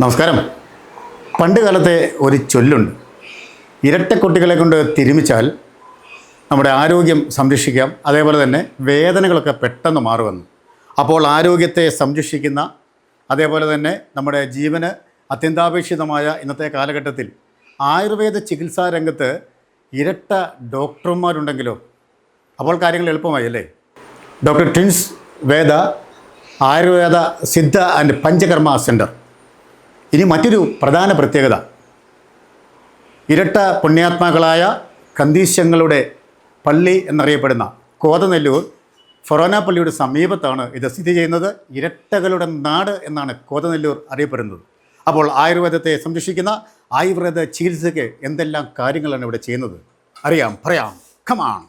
നമസ്കാരം. പണ്ട് കാലത്തെ ഒരു ചൊല്ലുണ്ട്, ഇരട്ടക്കുട്ടികളെ കൊണ്ട് തിരുമിച്ചാൽ നമ്മുടെ ആരോഗ്യം സംരക്ഷിക്കാം, അതേപോലെ തന്നെ വേദനകളൊക്കെ പെട്ടെന്ന് മാറുമെന്ന്. അപ്പോൾ ആരോഗ്യത്തെ സംരക്ഷിക്കുന്ന, അതേപോലെ തന്നെ നമ്മുടെ ജീവന് അത്യന്താപേക്ഷിതമായ ഇന്നത്തെ കാലഘട്ടത്തിൽ ആയുർവേദ ചികിത്സാ രംഗത്ത് ഇരട്ട ഡോക്ടർമാരുണ്ടെങ്കിലോ അപ്പോൾ കാര്യങ്ങൾ എളുപ്പമായി അല്ലേ? Doctor twins Veda Ayurveda Siddha and panchakarma centre. ഇനി മറ്റൊരു പ്രധാന പ്രത്യേകത, ഇരട്ട പുണ്യാത്മാക്കളായ കന്തീശങ്ങളുടെ പള്ളി എന്നറിയപ്പെടുന്ന കോതനെല്ലൂർ ഫൊറോന പള്ളിയുടെ സമീപത്താണ് ഇത് സ്ഥിതി ചെയ്യുന്നത്. ഇരട്ടകളുടെ നാട് എന്നാണ് കോതനെല്ലൂർ അറിയപ്പെടുന്നത്. അപ്പോൾ ആയുർവേദത്തെ സംരക്ഷിക്കുന്ന ആയുർവേദ ചികിത്സയ്ക്ക് എന്തെല്ലാം കാര്യങ്ങളാണ് ഇവിടെ ചെയ്യുന്നത് അറിയാം, പറയാം. കമാൺ.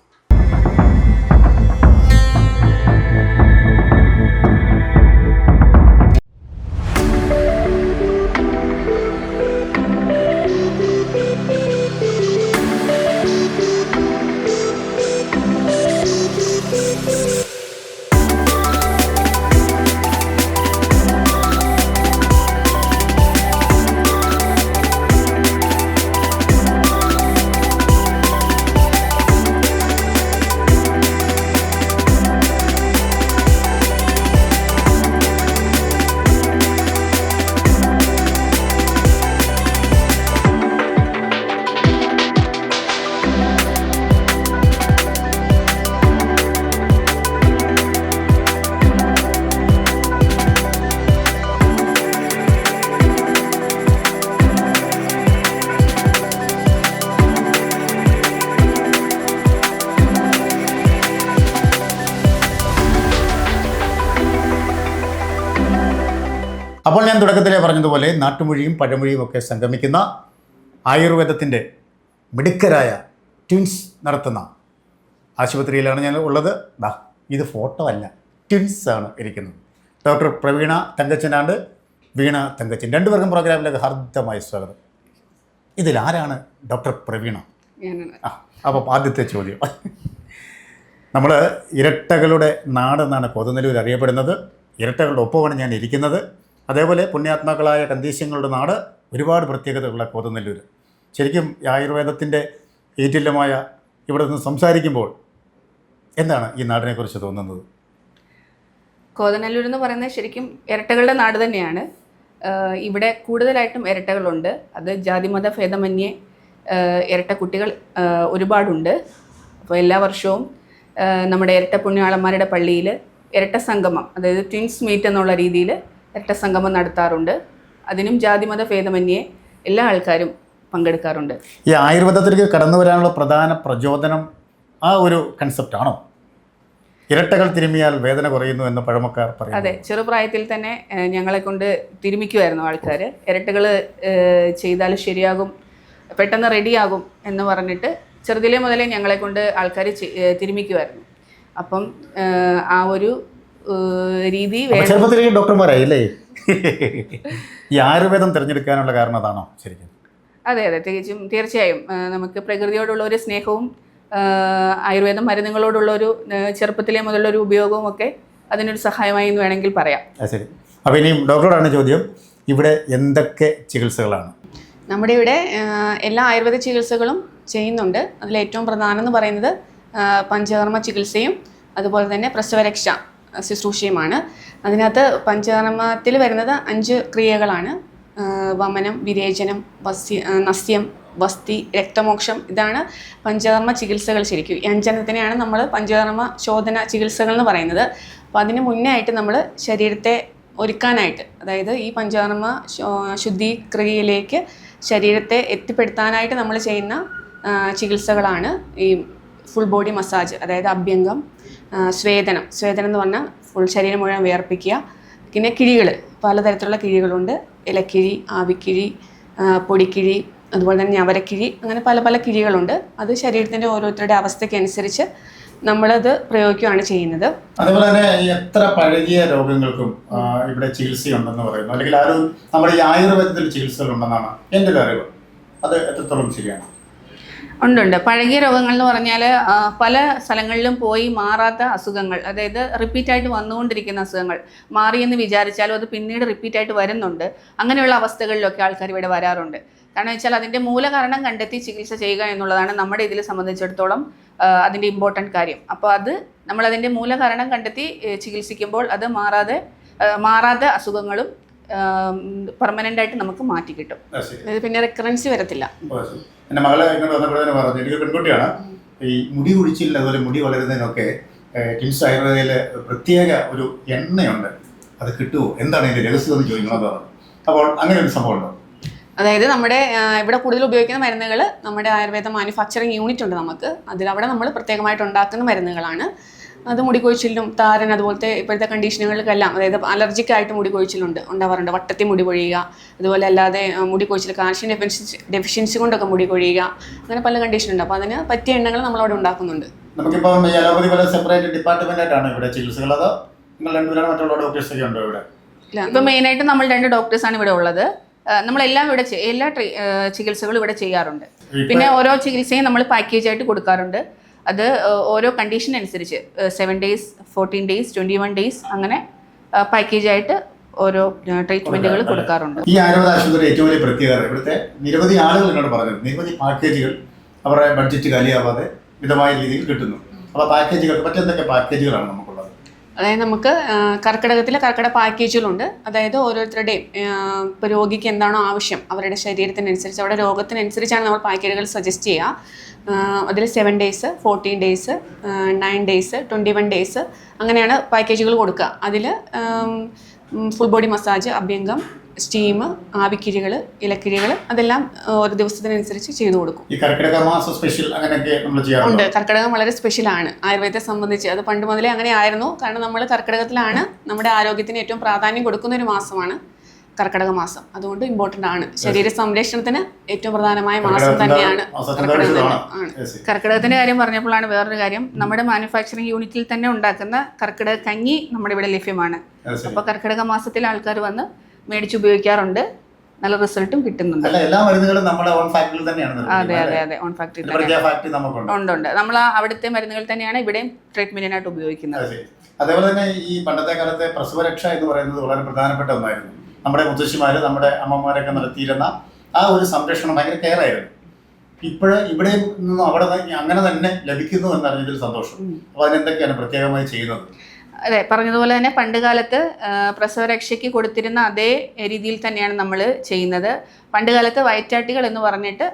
അപ്പോൾ ഞാൻ തുടക്കത്തിലേ പറഞ്ഞതുപോലെ നാട്ടുമൊഴിയും പഴമൊഴിയും ഒക്കെ സംഗമിക്കുന്ന ആയുർവേദത്തിൻ്റെ മിടുക്കരായ ട്വിൻസ് നടത്തുന്ന ആശുപത്രിയിലാണ് ഞാൻ ഉള്ളത്. ഇത് ഫോട്ടോ അല്ല, ട്വിൻസ് ആണ് ഇരിക്കുന്നത്. ഡോക്ടർ പ്രവീണ തങ്കച്ചനാണ്ട്, വീണ തങ്കച്ചൻ, രണ്ടുപേർക്കും പ്രോഗ്രാമിലേക്ക് ഹാർദമായ സ്വാഗതം. ഇതിലാരാണ് ഡോക്ടർ പ്രവീണ? അപ്പോൾ ആദ്യത്തെ ചോദ്യം, നമ്മൾ ഇരട്ടകളുടെ നാടെന്നാണ് കോതനെല്ലൂർ അറിയപ്പെടുന്നത്. ഇരട്ടകളുടെ ഒപ്പമാണ് ഞാൻ ഇരിക്കുന്നത്. അതേപോലെ പുണ്യാത്മാക്കളായ കന്തീശങ്ങളുടെ നാട്, ഒരുപാട് പ്രത്യേകതകളുള്ള കോതനെല്ലൂർ. ശരിക്കും ആയുർവേദത്തിൻ്റെ ഈറ്റില്ലമായ ഇവിടെ നിന്ന് സംസാരിക്കുമ്പോൾ എന്താണ് ഈ നാടിനെക്കുറിച്ച് തോന്നുന്നത്? കോതനെല്ലൂർ എന്ന് പറയുന്നത് ശരിക്കും ഇരട്ടകളുടെ നാട് തന്നെയാണ്. ഇവിടെ കൂടുതലായിട്ടും ഇരട്ടകളുണ്ട്. അത് ജാതിമത ഭേദമന്യേ ഇരട്ട കുട്ടികൾ ഒരുപാടുണ്ട്. അപ്പോൾ എല്ലാ വർഷവും നമ്മുടെ ഇരട്ട പുണ്യാളന്മാരുടെ പള്ളിയിൽ ഇരട്ട സംഗമം, അതായത് ട്വിൻസ് മീറ്റ് എന്നുള്ള രീതിയിൽ ഇരട്ട സംഗമം നടത്താറുണ്ട്. അതിനും ജാതിമത ഭേദമന്യേ എല്ലാ ആൾക്കാരും പങ്കെടുക്കാറുണ്ട്. ഈ ആയുർവേദത്തിലേക്ക് കടന്നു വരാനുള്ള പ്രധാന പ്രചോദനം ആ ഒരു കൺസെപ്റ്റാണോ? ഇരട്ടകൾ തിരുമിയാൽ വേദന കുറയുന്നു എന്ന് പഴമക്കാർ പറയും. അതെ, ചെറുപ്രായത്തിൽ തന്നെ ഞങ്ങളെ കൊണ്ട് തിരുമിക്കുമായിരുന്നു ആൾക്കാർ. ഇരട്ടകൾ ചെയ്താൽ ശരിയാകും, പെട്ടെന്ന് റെഡിയാകും എന്ന് പറഞ്ഞിട്ട് ചെറുതിലേ മുതലേ ഞങ്ങളെ കൊണ്ട് ആൾക്കാർ തിരുമിക്കുമായിരുന്നു. അപ്പം ആ ഒരു രീതി ചെറുപ്പത്തിലേക്ക് ഡോക്ടർമാരായില്ലേ? ഈ ആയുർവേദം തിരഞ്ഞെടുക്കാനുള്ള കാരണം അതാണോ ശരിക്കും? അതെ, തീർച്ചയായും നമുക്ക് പ്രകൃതിയോടുള്ള ഒരു സ്നേഹവും ആയുർവേദ മരുന്നുകളോടുള്ളൊരു ചെറുപ്പത്തിലേ മുതലുള്ളൊരു ഉപയോഗവും ഒക്കെ അതിനൊരു സഹായമായി എന്ന് വേണമെങ്കിൽ പറയാം. ശരി. അപ്പോൾ ഇനിയും ഡോക്ടറോടാണ് ചോദ്യം, ഇവിടെ എന്തൊക്കെ ചികിത്സകളാണ്? നമ്മുടെ ഇവിടെ എല്ലാ ആയുർവേദ ചികിത്സകളും ചെയ്യുന്നുണ്ട്. അതിലേറ്റവും പ്രധാനം എന്ന് പറയുന്നത് പഞ്ചകർമ്മ ചികിത്സയും അതുപോലെ തന്നെ പ്രസവരക്ഷ ശുശ്രൂഷയുമാണ്. അതിനകത്ത് പഞ്ചകർമ്മത്തിൽ വരുന്നത് 5 ക്രിയകളാണ്. വമനം, വിരേചനം, നസ്യം, വസ്തി, രക്തമോക്ഷം. ഇതാണ് പഞ്ചകർമ്മ ചികിത്സകൾ. ശരിക്കും ഈ 5 നമ്മൾ പഞ്ചകർമ്മ ശോധന ചികിത്സകൾ എന്ന് പറയുന്നത്. അപ്പോൾ അതിന് മുന്നേ ആയിട്ട് നമ്മൾ ശരീരത്തെ ഒരുക്കാനായിട്ട്, അതായത് ഈ പഞ്ചകർമ്മ ശുദ്ധിക്രിയയിലേക്ക് ശരീരത്തെ എത്തിപ്പെടുത്താനായിട്ട് നമ്മൾ ചെയ്യുന്ന ചികിത്സകളാണ് ഈ ഫുൾ ബോഡി മസാജ്, അതായത് അഭ്യംഗം, സ്വേദനം എന്ന് പറഞ്ഞാൽ ഫുൾ ശരീരം മുഴുവൻ വിയർപ്പിക്കുക. പിന്നെ കിഴികൾ, പലതരത്തിലുള്ള കിഴികളുണ്ട്. ഇലക്കിഴി, ആവിക്കിഴി, പൊടിക്കിഴി, അതുപോലെ തന്നെ ഞവരക്കിഴി, അങ്ങനെ പല പല കിഴികളുണ്ട്. അത് ശരീരത്തിൻ്റെ ഓരോരുത്തരുടെ അവസ്ഥയ്ക്കനുസരിച്ച് നമ്മളത് പ്രയോഗിക്കുകയാണ് ചെയ്യുന്നത്. അതുപോലെ തന്നെ എത്ര പഴകിയ രോഗങ്ങൾക്കും ഇവിടെ ചികിത്സയുണ്ടെന്ന് പറയുന്നു, അല്ലെങ്കിൽ നമ്മുടെ ഈ ആയുർവേദത്തിൽ ചികിത്സകളുണ്ടെന്നാണ് എൻ്റെ ഒരു അറിവ്. അത് എത്രത്തോളം ശരിയാണ്? ഉണ്ട്. പഴകിയ രോഗങ്ങൾ എന്ന് പറഞ്ഞാൽ പല സ്ഥലങ്ങളിലും പോയി മാറാത്ത അസുഖങ്ങൾ, അതായത് റിപ്പീറ്റായിട്ട് വന്നുകൊണ്ടിരിക്കുന്ന അസുഖങ്ങൾ, മാറിയെന്ന് വിചാരിച്ചാലും അത് പിന്നീട് റിപ്പീറ്റായിട്ട് വരുന്നുണ്ട്. അങ്ങനെയുള്ള അവസ്ഥകളിലൊക്കെ ആൾക്കാർ ഇവിടെ വരാറുണ്ട്. കാരണം വെച്ചാൽ അതിൻ്റെ മൂലകാരണം കണ്ടെത്തി ചികിത്സ ചെയ്യുക എന്നുള്ളതാണ് നമ്മുടെ ഇതിൽ സംബന്ധിച്ചിടത്തോളം അതിൻ്റെ ഇമ്പോർട്ടൻറ്റ് കാര്യം. അപ്പോൾ അത് നമ്മളതിൻ്റെ മൂലകാരണം കണ്ടെത്തി ചികിത്സിക്കുമ്പോൾ അത് മാറാതെ അസുഖങ്ങളും പെർമനൻ്റ് ആയിട്ട് നമുക്ക് മാറ്റി കിട്ടും. പിന്നെ റിക്കറൻസി വരത്തില്ല. എൻ്റെ മകളെ ഇങ്ങോട്ട് വന്നപ്പോഴേ പറഞ്ഞു, എനിക്ക് പെൺകുട്ടിയാണ്, ഈ മുടി കുഴിച്ചില്ല അതുപോലെ മുടി വളരുന്നതിനൊക്കെ കിംസ് ആയുർവേദയിൽ പ്രത്യേക ഒരു എണ്ണയുണ്ട്, അത് കിട്ടുമോ, എന്താണ് ഇതിൻ്റെ രഹസ്യം എന്ന് ചോദിക്കണമെന്ന് പറഞ്ഞു. അപ്പോൾ അങ്ങനെ ഒരു സംഭവം ഉണ്ടോ? അതായത് നമ്മുടെ ഇവിടെ കൂടുതൽ ഉപയോഗിക്കുന്ന മരുന്നുകൾ നമ്മുടെ ആയുർവേദ മാനുഫാക്ചറിങ് യൂണിറ്റ് ഉണ്ട് നമുക്ക്. അവിടെ നമ്മൾ പ്രത്യേകമായിട്ട് ഉണ്ടാക്കുന്ന മരുന്നുകളാണ്. അത് മുടികൊഴിച്ചിലും താരൻ അതുപോലത്തെ ഇപ്പോഴത്തെ കണ്ടീഷനുകൾക്കെല്ലാം, അതായത് അലർജിക്കായിട്ട് ഉണ്ടാവാറുണ്ട്. വട്ടത്തിൽ മുടി കൊഴിയുക, അതുപോലെ അല്ലാതെ മുടി കൊഴിച്ചിൽ കാൽഷ്യം ഡെഫിഷ്യൻസി കൊണ്ടൊക്കെ മുടി കൊഴിയുക, അങ്ങനെ പല കണ്ടീഷനുണ്ട്. അപ്പോൾ അതിന് പറ്റിയ എണ്ണകൾ നമ്മളവിടെ ഉണ്ടാക്കുന്നുണ്ട്. നമുക്കിപ്പോൾ അലോപ്പതി പല സെപ്പറേറ്റ് ഡിപ്പാർട്ട്മെന്റ് ആയിട്ടാണ് ഇവിടെ ചികിത്സകൾ, അതോ നിങ്ങൾ രണ്ടുപേരാണ് മറ്റുള്ള ഡോക്ടേഴ്സ് ഒക്കെ ഉണ്ടോ ഇവിടെ? ഇപ്പം മെയിനായിട്ട് നമ്മൾ 2 ഡോക്ടേഴ്സാണ് ഇവിടെ ഉള്ളത്. നമ്മളെല്ലാം ഇവിടെ എല്ലാ ചികിത്സകളും ഇവിടെ ചെയ്യാറുണ്ട്. പിന്നെ ഓരോ ചികിത്സയും നമ്മൾ പാക്കേജ് ആയിട്ട് കൊടുക്കാറുണ്ട്. അത് ഓരോ കണ്ടീഷൻ അനുസരിച്ച് 7 ഡേയ്സ്, 14 ഡേയ്സ്, 21 ഡേയ്സ് അങ്ങനെ പാക്കേജ് ആയിട്ട് ഓരോ ട്രീറ്റ്മെന്റുകൾ കൊടുക്കാറുണ്ട്. ഈ ആയുർവേദ ആശുപത്രി ഏറ്റവും വലിയ പ്രത്യേകത, ഇവിടുത്തെ നിരവധി ആളുകൾ എന്നോട് പറഞ്ഞത് നിരവധി പാക്കേജുകൾ അവരുടെ ബഡ്ജറ്റ് കാലിയാവാതെ മിതമായ രീതിയിൽ കിട്ടുന്നു. അപ്പോൾ പാക്കേജുകൾ മറ്റെന്തൊക്കെ പാക്കേജുകളാണ് നമുക്കുള്ളത്? അതായത് നമുക്ക് കർക്കിടക പാക്കേജുകളുണ്ട്. അതായത് ഓരോരുത്തരുടെയും ഇപ്പോൾ രോഗിക്ക് എന്താണോ ആവശ്യം അവരുടെ ശരീരത്തിനനുസരിച്ച് അവരുടെ രോഗത്തിനനുസരിച്ചാണ് നമ്മൾ പാക്കേജുകൾ സജസ്റ്റ് ചെയ്യുക. അതിൽ 7 ഡേയ്സ്, 14 ഡേയ്സ്, 9 ഡേയ്സ്, 21 ഡേയ്സ് അങ്ങനെയാണ് പാക്കേജുകൾ കൊടുക്കുക. അതിൽ ഫുൾ ബോഡി മസാജ്, അഭ്യംഗം, സ്റ്റീം, ആവിക്കിഴികൾ, ഇലക്കിഴികൾ അതെല്ലാം ഓരോ ദിവസത്തിനനുസരിച്ച് ചെയ്തു കൊടുക്കും. ഈ കർക്കിടക മാസം സ്പെഷ്യൽ അങ്ങനെയൊക്കെ നമ്മൾ ചെയ്യാറുണ്ട്. ഉണ്ട്. കർക്കിടകം വളരെ സ്പെഷ്യലാണ് ആയുർവേദത്തെ സംബന്ധിച്ച്. അത് പണ്ട് മുതലേ അങ്ങനെ ആയിരുന്നു. കാരണം നമ്മൾ കർക്കിടകത്തിലാണ് നമ്മുടെ ആരോഗ്യത്തിന് ഏറ്റവും പ്രാധാന്യം കൊടുക്കുന്ന ഒരു മാസമാണ് കർക്കിടക മാസം. അതുകൊണ്ട് ഇമ്പോർട്ടൻ്റ് ആണ്. ശരീര സംരക്ഷണത്തിന് ഏറ്റവും പ്രധാനമായ മാസം തന്നെയാണ് കർക്കിടകത്തിന്റെ കാര്യം പറഞ്ഞപ്പോഴാണ് വേറൊരു കാര്യം. നമ്മുടെ മാനുഫാക്ചറിങ് യൂണിറ്റിൽ തന്നെ ഉണ്ടാക്കുന്ന കർക്കിടക കഞ്ഞി നമ്മുടെ ഇവിടെ ലഭ്യമാണ്. അപ്പോൾ കർക്കിടക മാസത്തിൽ ആൾക്കാർ വന്ന് മേടിച്ച് ഉപയോഗിക്കാറുണ്ട്. നല്ല റിസൾട്ടും കിട്ടുന്നുണ്ട്. എല്ലാ മരുന്നുകളും നമ്മുടെ ഓൺ ഫാക്ടറിയിൽ തന്നെയാണ്. അതെ ഓൺ ഫാക്ടറി ഉണ്ട്. നമ്മൾ അവിടുത്തെ മരുന്നുകൾ തന്നെയാണ് ഇവിടെയും ട്രീറ്റ്മെന്റിനായിട്ട് ഉപയോഗിക്കുന്നത്. അതേപോലെ തന്നെ ഈ പണ്ടത്തെ കാലത്തെ പ്രസവരക്ഷ എന്ന് പറയുന്നത് വളരെ പ്രധാനപ്പെട്ട ഒന്നായിരുന്നു. നമ്മുടെ മുത്തശ്ശിമാര്, നമ്മുടെ അമ്മമാരൊക്കെ നടത്തിയിരുന്ന ആ ഒരു സംരക്ഷണം ഭയങ്കര കെയർ ആയിരുന്നു. ഇവിടെ നിന്നും അവിടെ അങ്ങനെ തന്നെ ലഭിക്കുന്നു എന്നറിഞ്ഞതിൽ സന്തോഷം. അപ്പൊ അതിനെന്തൊക്കെയാണ് പ്രത്യേകമായി ചെയ്യുന്നത്? അതെ, പറഞ്ഞതുപോലെ തന്നെ പണ്ട് കാലത്ത് പ്രസവരക്ഷയ്ക്ക് കൊടുത്തിരുന്ന അതേ രീതിയിൽ തന്നെയാണ് നമ്മൾ ചെയ്യുന്നത്. പണ്ട് കാലത്ത് വയറ്റാട്ടികൾ എന്ന് പറഞ്ഞിട്ട്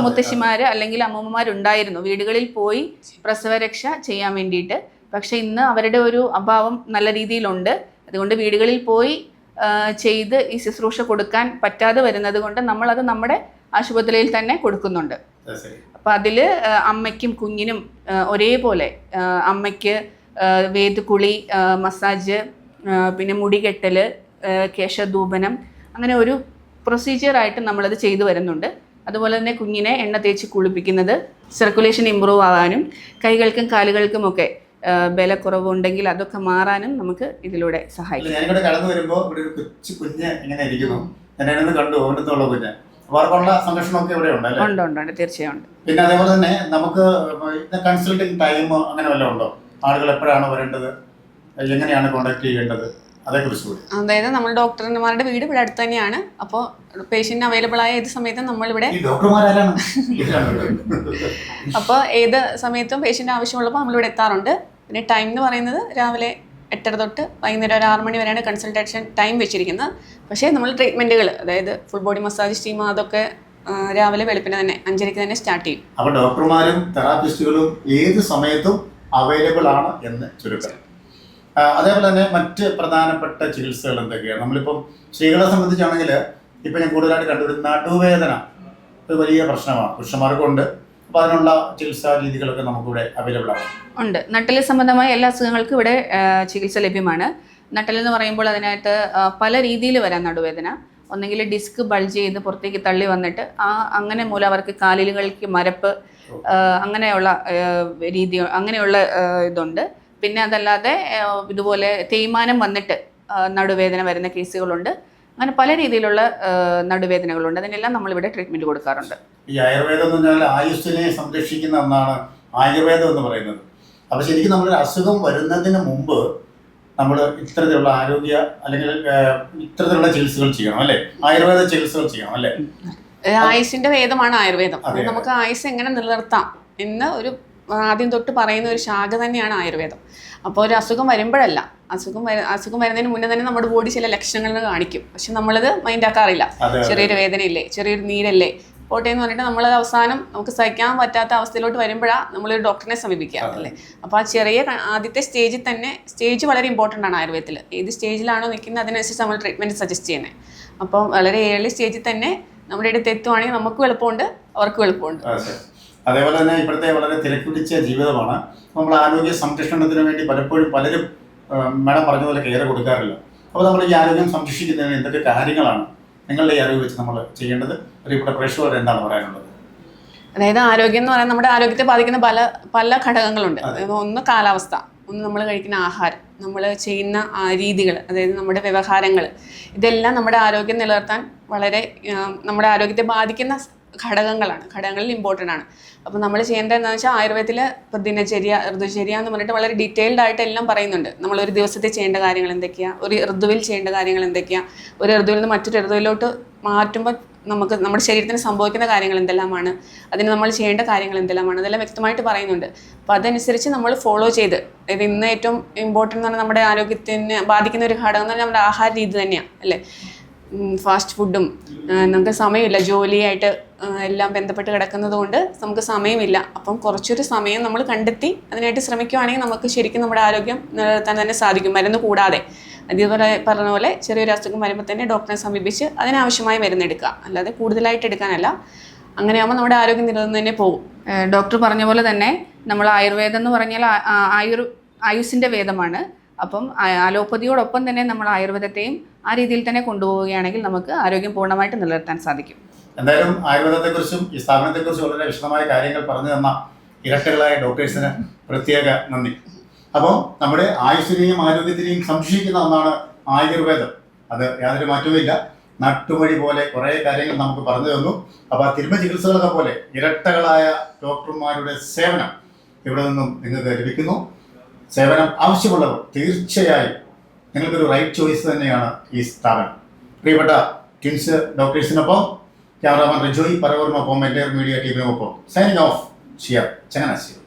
മുത്തശ്ശിമാർ അല്ലെങ്കിൽ അമ്മൂമ്മമാരുണ്ടായിരുന്നു വീടുകളിൽ പോയി പ്രസവരക്ഷ ചെയ്യാൻ വേണ്ടിയിട്ട്. പക്ഷെ ഇന്ന് അവരുടെ ഒരു അഭാവം നല്ല രീതിയിലുണ്ട്. അതുകൊണ്ട് വീടുകളിൽ പോയി ചെയ്ത് ഈ ശുശ്രൂഷ കൊടുക്കാൻ പറ്റാതെ വരുന്നത് കൊണ്ട് നമ്മളത് നമ്മുടെ ആശുപത്രിയിൽ തന്നെ കൊടുക്കുന്നുണ്ട്. അപ്പം അതിൽ അമ്മയ്ക്കും കുഞ്ഞിനും ഒരേപോലെ അമ്മയ്ക്ക് വേദുകുളി, മസാജ്, പിന്നെ മുടികെട്ടൽ, കേശധൂപനം, അങ്ങനെ ഒരു പ്രൊസീജിയറായിട്ട് നമ്മളത് ചെയ്തു വരുന്നുണ്ട്. അതുപോലെ തന്നെ കുഞ്ഞിനെ എണ്ണ തേച്ച് കുളിപ്പിക്കുന്നത് സർക്കുലേഷൻ ഇമ്പ്രൂവ് ആവാനും കൈകൾക്കും കാലുകൾക്കുമൊക്കെ ബലക്കുറവുണ്ടെങ്കിൽ അതൊക്കെ മാറാനും നമുക്ക് ഇതിലൂടെ സഹായിക്കും. ഞാനിവിടെ കടന്നു വരുമ്പോൾ ഇവിടെ ഒരു കൊച്ചു കുഞ്ഞ് ഇങ്ങനെ ഇരിക്കുന്നു. ഞാനത് കണ്ടു, ഓനത്തുള്ള കുഞ്ഞ്. അവർക്കുള്ള സംരക്ഷണമൊക്കെ ഇവിടെ ഉണ്ടല്ലേ? ഉണ്ട്, തീർച്ചയായും ഉണ്ട്. പിന്നെ അതേപോലെ തന്നെ നമുക്ക് കൺസൾട്ടിങ് ടൈം അങ്ങനെ വല്ലതും ഉണ്ടോ? ആളുകൾ എപ്പോഴാണ് വരേണ്ടത്, എങ്ങനെയാണ് കോൺടാക്ട് ചെയ്യേണ്ടത്, അതേക്കുറിച്ച് കൂടി. അതായത് നമ്മൾ ഡോക്ടർമാരുടെ വീട് ഇവിടെ അടുത്ത് തന്നെയാണ്. അപ്പോൾ പേഷ്യന്റ് അവൈലബിൾ ആയ ഏത് സമയത്തും നമ്മളിവിടെ അപ്പോൾ ഏത് സമയത്തും പേഷ്യന്റ് ആവശ്യമുള്ളപ്പോൾ നമ്മളിവിടെ എത്താറുണ്ട്. പിന്നെ ടൈം എന്ന് പറയുന്നത് രാവിലെ 8:30 തൊട്ട് വൈകുന്നേരം ഒരു 6 മണി വരെയാണ് കൺസൾട്ടേഷൻ ടൈം വെച്ചിരിക്കുന്നത്. പക്ഷേ നമ്മൾ ട്രീറ്റ്മെന്റുകൾ, അതായത് ഫുൾ ബോഡി മസാജ്, സ്റ്റീം, അതൊക്കെ രാവിലെ വെളുപ്പിന് തന്നെ 5:30 തന്നെ സ്റ്റാർട്ട് ചെയ്യും. അപ്പോൾ ഡോക്ടർമാരും തെറാപ്പിസ്റ്റുകളും ഏത് സമയത്തും അവൈലബിൾ ആണ് എന്ന് ചുരുക്കം. അതേപോലെ തന്നെ മറ്റ് പ്രധാനപ്പെട്ട ചികിത്സകൾ എന്തൊക്കെയാണ്? നമ്മളിപ്പം സ്ത്രീകളെ സംബന്ധിച്ചാണെങ്കിൽ ഇപ്പം ഞാൻ കൂടുതലായിട്ട് കണ്ടുവരുന്ന നടുവേദന ഒരു വലിയ പ്രശ്നമാണ്. പുരുഷന്മാർക്കുണ്ട്. അപ്പോൾ അതിനുള്ള ചികിത്സാ രീതികളൊക്കെ നമുക്കിവിടെ അവൈലബിൾ ആണ്. ഉണ്ട്. നട്ടൽ സംബന്ധമായ എല്ലാ അസുഖങ്ങൾക്കും ഇവിടെ ചികിത്സ ലഭ്യമാണ്. നട്ടലെന്ന് പറയുമ്പോൾ അതിനായിട്ട് പല രീതിയിൽ വരാം നടുവേദന. ഒന്നെങ്കിൽ ഡിസ്ക് ബൾജ് ചെയ്ത് പുറത്തേക്ക് തള്ളി വന്നിട്ട് അങ്ങനെ മൂലം അവർക്ക് കാലുകൾക്ക് മരപ്പ്, അങ്ങനെയുള്ള അങ്ങനെയുള്ള ഇതുണ്ട്. പിന്നെ അതല്ലാതെ ഇതുപോലെ തേയ്മാനം വന്നിട്ട് നടുവേദന വരുന്ന കേസുകളുണ്ട്. അങ്ങനെ പല രീതിയിലുള്ള നടുവേദനകളുണ്ട്. അതിനെല്ലാം നമ്മളിവിടെ ട്രീറ്റ്മെൻറ്റ് കൊടുക്കാറുണ്ട്. ഈ ആയുർവേദം എന്ന് പറഞ്ഞാൽ ആയുസ്സിനെ സംരക്ഷിക്കുന്ന ഒന്നാണ് ആയുർവേദം എന്ന് പറയുന്നത്. അപ്പോൾ ശരിക്കും നമ്മളൊരു അസുഖം വരുന്നതിന് മുമ്പ് നമ്മൾ ഇത്തരത്തിലുള്ള ആരോഗ്യ അല്ലെങ്കിൽ ഇത്തരത്തിലുള്ള ചികിത്സകൾ ചെയ്യണം അല്ലേ? ആയുർവേദ ചികിത്സകൾ ചെയ്യണം അല്ലേ? ആയുസിന്റെ വേദമാണ് ആയുർവേദം. അതെ. നമുക്ക് ആയുസ് എങ്ങനെ നിലനിർത്താം എന്ന് ഒരു ആദ്യം തൊട്ട് പറയുന്ന ഒരു ശാഖ തന്നെയാണ് ആയുർവേദം. അപ്പോൾ ഒരു അസുഖം വരുമ്പോഴല്ല, അസുഖം വരുന്നതിന് മുന്നേ തന്നെ നമ്മുടെ ബോഡി ചില ലക്ഷണങ്ങൾ കാണിക്കും. പക്ഷെ നമ്മളത് മൈൻഡാക്കാറില്ല. അതെ. ചെറിയൊരു വേദനയില്ലേ, ചെറിയൊരു നീരല്ലേ, പോട്ടെ എന്ന് പറഞ്ഞിട്ട് നമ്മളത് അവസാനം നമുക്ക് സഹിക്കാൻ പറ്റാത്ത അവസ്ഥയിലോട്ട് വരുമ്പോഴാണ് നമ്മളൊരു ഡോക്ടറിനെ സമീപിക്കുക അല്ലേ. അപ്പോൾ ആ ചെറിയ ആദ്യത്തെ സ്റ്റേജിൽ തന്നെ, സ്റ്റേജ് വളരെ ഇമ്പോർട്ടൻ്റ് ആണ് ആയുർവേദത്തിൽ. ഏത് സ്റ്റേജിലാണോ നിൽക്കുന്നത് അതിനനുസരിച്ച് നമ്മൾ ട്രീറ്റ്മെൻറ്റ് സജസ്റ്റ് ചെയ്യുന്നത്. അപ്പം വളരെ ഏർലി സ്റ്റേജിൽ തന്നെ നമ്മുടെ അടുത്ത് എത്തുവാണെങ്കിൽ നമുക്കും എളുപ്പമുണ്ട്, അവർക്കും എളുപ്പമുണ്ട്. അതേപോലെ തന്നെ ഇപ്പോഴത്തെ വളരെ തിരക്കുപിടിച്ച ജീവിതമാണ്. നമ്മൾ ആരോഗ്യ സംരക്ഷണത്തിന് വേണ്ടി പലപ്പോഴും പലരും മാഡം പറഞ്ഞതുപോലെ കെയർ കൊടുക്കാറില്ല. അപ്പോൾ നമ്മൾ ഈ ആരോഗ്യം സംരക്ഷിക്കുന്നതിന് എന്തൊക്കെ കാര്യങ്ങളാണ് നിങ്ങളുടെ ഈ അറിവ് വെച്ച് നമ്മൾ ചെയ്യേണ്ടത്? പ്രിയപ്പെട്ട പ്രേക്ഷകർ എന്താണ് പറയാനുള്ളത്? അതായത് ആരോഗ്യം എന്ന് പറയുന്നത് നമ്മുടെ ആരോഗ്യത്തെ ബാധിക്കുന്ന പല ഘടകങ്ങളുണ്ട്. ഒന്ന് കാലാവസ്ഥ, ഒന്ന് നമ്മൾ കഴിക്കുന്ന ആഹാരം, നമ്മൾ ചെയ്യുന്ന രീതികൾ, അതായത് നമ്മുടെ വ്യവഹാരങ്ങൾ, ഇതെല്ലാം നമ്മുടെ ആരോഗ്യം നിലനിർത്താൻ വളരെ നമ്മുടെ ആരോഗ്യത്തെ ബാധിക്കുന്ന ഘടകങ്ങളിൽ ഇമ്പോർട്ടൻ്റ് ആണ്. അപ്പോൾ നമ്മൾ ചെയ്യേണ്ടത് എന്താണെന്ന് വെച്ചാൽ ആയുർവേദത്തിൽ ഇപ്പോൾ ദിനചര്യ, ഋതുചര്യ എന്ന് പറഞ്ഞിട്ട് വളരെ ഡീറ്റെയിൽഡ് ആയിട്ട് എല്ലാം പറയുന്നുണ്ട്. നമ്മളൊരു ദിവസത്തിൽ ചെയ്യേണ്ട കാര്യങ്ങൾ എന്തൊക്കെയാണ്, ഒരു ഋതുവിൽ ചെയ്യേണ്ട കാര്യങ്ങൾ എന്തൊക്കെയാണ്, ഒരു ഋതുവിൽ നിന്ന് മറ്റൊരു ഋതുവിലോട്ട് മാറ്റുമ്പോൾ നമുക്ക് നമ്മുടെ ശരീരത്തിന് സംഭവിക്കുന്ന കാര്യങ്ങൾ എന്തെല്ലാമാണ്, അതിന് നമ്മൾ ചെയ്യേണ്ട കാര്യങ്ങൾ എന്തെല്ലാമാണ്, അതെല്ലാം വ്യക്തമായിട്ട് പറയുന്നുണ്ട്. അപ്പോൾ അതനുസരിച്ച് നമ്മൾ ഫോളോ ചെയ്ത്, അതായത് ഇന്ന് ഏറ്റവും ഇമ്പോർട്ടൻ്റ് എന്ന് പറഞ്ഞാൽ നമ്മുടെ ആരോഗ്യത്തിന് ബാധിക്കുന്ന ഒരു ഘടകം എന്ന് പറഞ്ഞാൽ നമ്മുടെ ആഹാര രീതി തന്നെയാണ് അല്ലേ. ഫാസ്റ്റ് ഫുഡും നമുക്ക് സമയമില്ല, ജോലിയായിട്ട് എല്ലാം ബന്ധപ്പെട്ട് കിടക്കുന്നത് കൊണ്ട് നമുക്ക് സമയമില്ല. അപ്പം കുറച്ചൊരു സമയം നമ്മൾ കണ്ടെത്തി അതിനായിട്ട് ശ്രമിക്കുകയാണെങ്കിൽ നമുക്ക് ശരിക്കും നമ്മുടെ ആരോഗ്യം നിലനിർത്താൻ തന്നെ സാധിക്കും, മരുന്ന് കൂടാതെ. അതേപോലെ പറഞ്ഞ പോലെ ചെറിയൊരു അസുഖം വരുമ്പോൾ തന്നെ ഡോക്ടറെ സമീപിച്ച് അതിനാവശ്യമായ മരുന്നെടുക്കുക, അല്ലാതെ കൂടുതലായിട്ട് എടുക്കാനല്ല. അങ്ങനെയാകുമ്പോൾ നമ്മുടെ ആരോഗ്യം നിലനിന്ന് തന്നെ പോകും. ഡോക്ടർ പറഞ്ഞ പോലെ തന്നെ നമ്മൾ ആയുർവേദം എന്ന് പറഞ്ഞാൽ ആയുസ്സിൻ്റെ വേദമാണ്. അപ്പം അലോപ്പതിയോടൊപ്പം തന്നെ നമ്മൾ ആയുർവേദത്തെയും ആ രീതിയിൽ തന്നെ കൊണ്ടുപോവുകയാണെങ്കിൽ നമുക്ക് ആരോഗ്യം പൂർണ്ണമായിട്ട് നിലനിർത്താൻ സാധിക്കും. എന്തായാലും ആയുർവേദത്തെക്കുറിച്ചും ഈ സ്ഥാപനത്തെക്കുറിച്ചും വളരെ വിശദമായ കാര്യങ്ങൾ പറഞ്ഞു തന്ന ഇരട്ടകളായ ഡോക്ടേഴ്സിന് പ്രത്യേക നന്ദി. അപ്പോൾ നമ്മുടെ ആയുസ്സിനെയും ആരോഗ്യത്തിനെയും സംരക്ഷിക്കുന്ന ഒന്നാണ് ആയുർവേദം. അത് യാതൊരു മാറ്റവുമില്ല. നട്ടുവഴി പോലെ കുറേ കാര്യങ്ങൾ നമുക്ക് പറഞ്ഞു തന്നു. അപ്പോൾ ആ തിരുമ ചികിത്സകളൊക്കെ പോലെ ഇരട്ടകളായ ഡോക്ടർമാരുടെ സേവനം ഇവിടെ നിന്നും നിങ്ങൾക്ക് ലഭിക്കുന്നു. സേവനം ആവശ്യമുള്ളവർ തീർച്ചയായും നിങ്ങൾക്കൊരു റൈറ്റ് ചോയ്സ് തന്നെയാണ് ഈ സ്ഥാപനം. പ്രിയപ്പെട്ട ട്വിൻസ് ഡോക്ടേഴ്സിനൊപ്പം ക്യാമറാമാൻ റിജോയ് പറവൂരിനൊപ്പം എൻ്റെ മീഡിയ ടീമിനൊപ്പം സൈനിങ് ഓഫ് ഷിയർ ചങ്ങനാശ്ശേരി.